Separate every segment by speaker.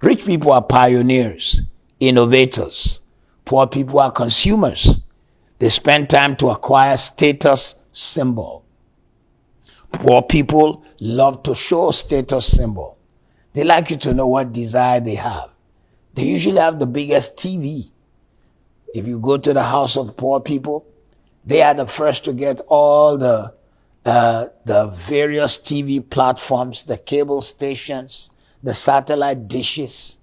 Speaker 1: Rich people are pioneers, innovators. Poor people are consumers. They spend time to acquire status symbol. Poor people love to show status symbol. They like you to know what desire they have. They usually have the biggest TV. If you go to the house of poor people, they are the first to get all the various TV platforms, the cable stations, the satellite dishes.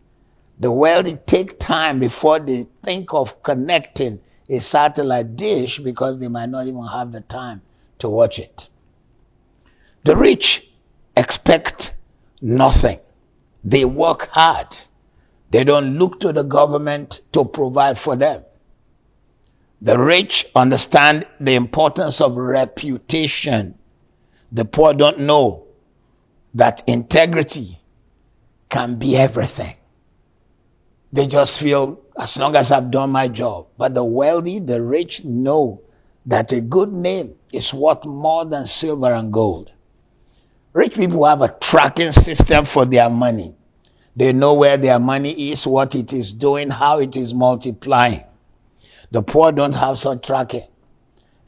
Speaker 1: The wealthy take time before they think of connecting a satellite dish because they might not even have the time to watch it. The rich expect nothing. They work hard. They don't look to the government to provide for them. The rich understand the importance of reputation. The poor don't know that integrity can be everything. They just feel, as long as I've done my job. But the wealthy, the rich know that a good name is worth more than silver and gold. Rich people have a tracking system for their money. They know where their money is, what it is doing, how it is multiplying. The poor don't have such tracking.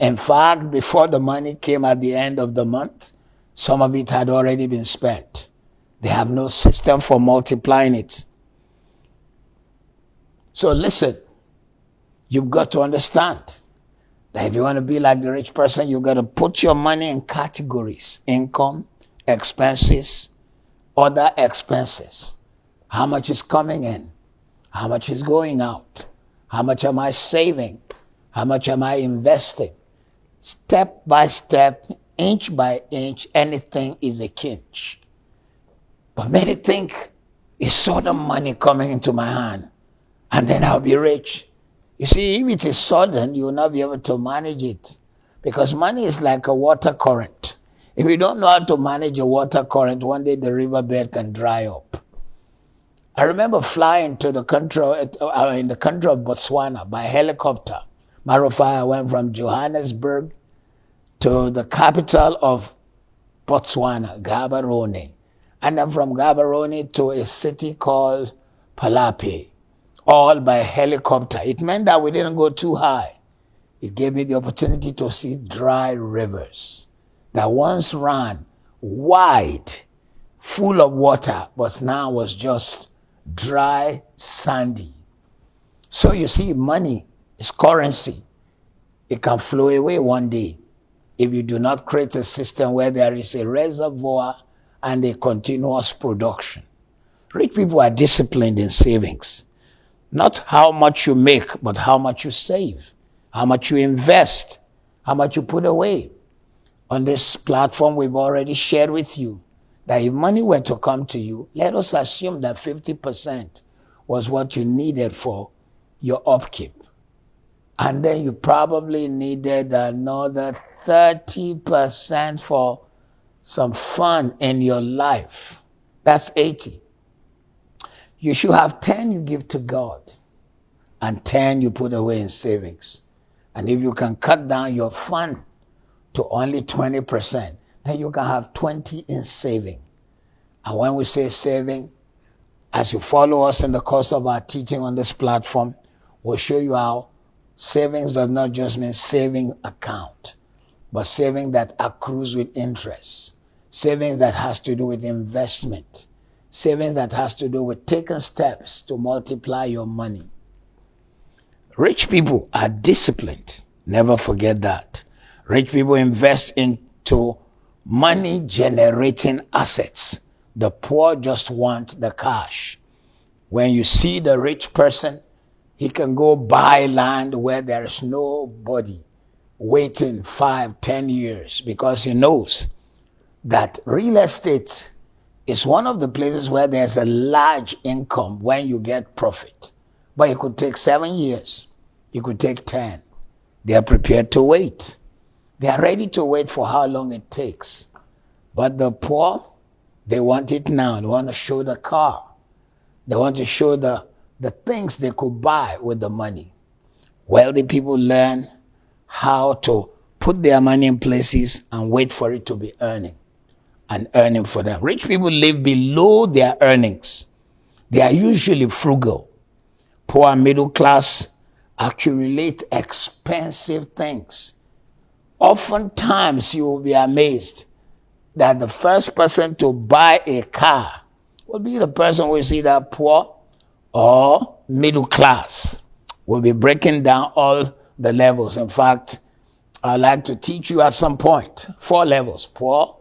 Speaker 1: In fact, before the money came at the end of the month, some of it had already been spent. They have no system for multiplying it. So listen, you've got to understand that if you want to be like the rich person, you've got to put your money in categories: income, expenses, other expenses. How much is coming in? How much is going out? How much am I saving? How much am I investing? Step by step, inch by inch, anything is a kinch. But many think it's sudden money coming into my hand, and then I'll be rich. You see, if it is sudden, you will not be able to manage it, because money is like a water current. If you don't know how to manage a water current, one day the riverbed can dry up. I remember flying to the country, in the country of Botswana by helicopter. Matter of fact, I went from Johannesburg to the capital of Botswana, Gaborone, and then from Gaborone to a city called Palape, all by helicopter. It meant that we didn't go too high. It gave me the opportunity to see dry rivers that once ran wide, full of water, but now was just dry, sandy. So you see, money is currency. It can flow away one day if you do not create a system where there is a reservoir and a continuous production. Rich people are disciplined in savings. Not how much you make, but how much you save, how much you invest, how much you put away. On this platform, we've already shared with you that if money were to come to you, let us assume that 50% was what you needed for your upkeep. And then you probably needed another 30% for some fun in your life. That's 80. You should have 10 you give to God and 10 you put away in savings. And if you can cut down your fun to only 20%, then you can have 20 in saving. And when we say saving, as you follow us in the course of our teaching on this platform, we'll show you how savings does not just mean saving account, but saving that accrues with interest, savings that has to do with investment, savings that has to do with taking steps to multiply your money. Rich people are disciplined. Never forget that. Rich people invest into money-generating assets. The poor just want the cash. When you see the rich person, he can go buy land where there's nobody waiting 5, 10 years because he knows that real estate is one of the places where there's a large income when you get profit. But it could take 7 years. It could take 10. They are prepared to wait. They are ready to wait for how long it takes. But the poor, they want it now. They want to show the car. They want to show the things they could buy with the money. Wealthy people learn how to put their money in places and wait for it to be earning and earning for them. Rich people live below their earnings. They are usually frugal. Poor and middle class accumulate expensive things. Oftentimes, you will be amazed that the first person to buy a car will be the person who is either poor or middle class. We'll be breaking down all the levels. In fact, I'd like to teach you at some point 4 levels: poor,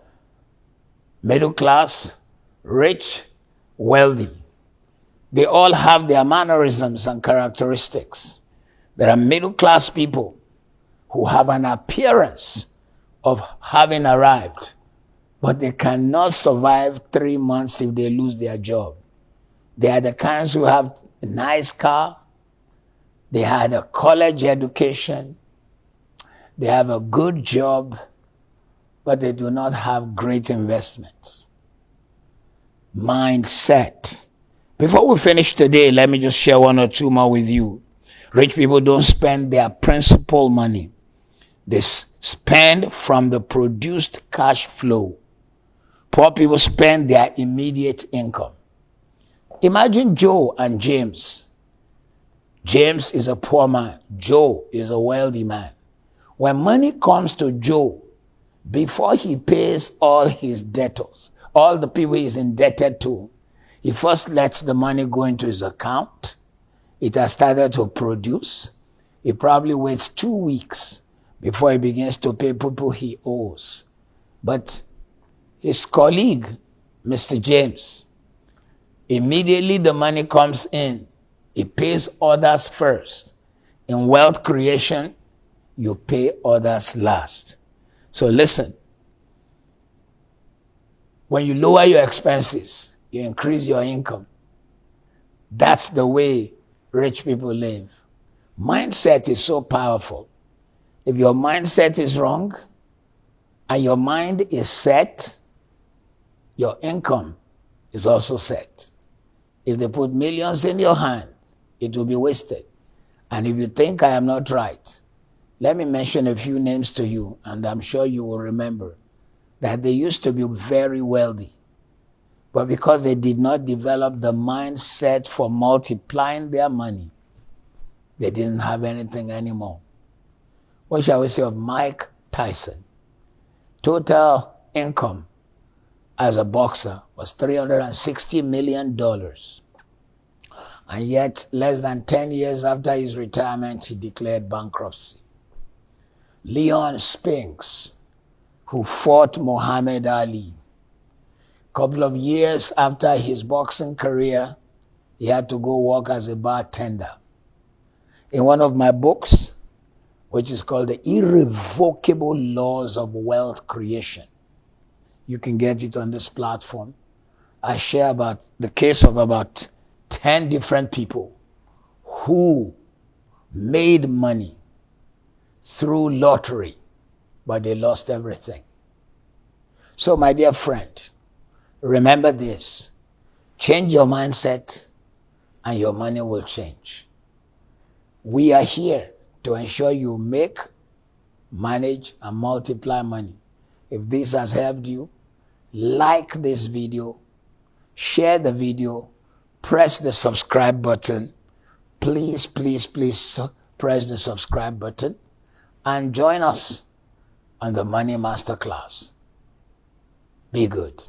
Speaker 1: middle class, rich, wealthy. They all have their mannerisms and characteristics. There are middle class people who have an appearance of having arrived, but they cannot survive 3 months if they lose their job. They are the kinds who have a nice car, they had a college education, they have a good job, but they do not have great investments. Mindset. Before we finish today, let me just share 1 or 2 more with you. Rich people don't spend their principal money. They spend from the produced cash flow. Poor people spend their immediate income. Imagine Joe and James. James is a poor man. Joe is a wealthy man. When money comes to Joe, before he pays all his debtors, all the people he's indebted to, he first lets the money go into his account. It has started to produce. He probably waits 2 weeks before he begins to pay people he owes. But his colleague, Mr. James, immediately the money comes in, he pays others first. In wealth creation, you pay others last. So listen, when you lower your expenses, you increase your income. That's the way rich people live. Mindset is so powerful. If your mindset is wrong and your mind is set, your income is also set. If they put millions in your hand, it will be wasted. And if you think I am not right, let me mention a few names to you, and I'm sure you will remember that they used to be very wealthy. But because they did not develop the mindset for multiplying their money, they didn't have anything anymore. What shall we say of Mike Tyson? Total income as a boxer was $360 million. And yet, less than 10 years after his retirement, he declared bankruptcy. Leon Spinks, who fought Muhammad Ali, a couple of years after his boxing career, he had to go work as a bartender. In one of my books, which is called The Irrevocable Laws of Wealth Creation, you can get it on this platform, I share about the case of about 10 different people who made money through lottery, but they lost everything. So, my dear friend, remember this: change your mindset and your money will change. We are here to ensure you make, manage, and multiply money. If this has helped you, like this video, share the video, press the subscribe button. Please, please, please press the subscribe button and join us on the Money Masterclass. Be good.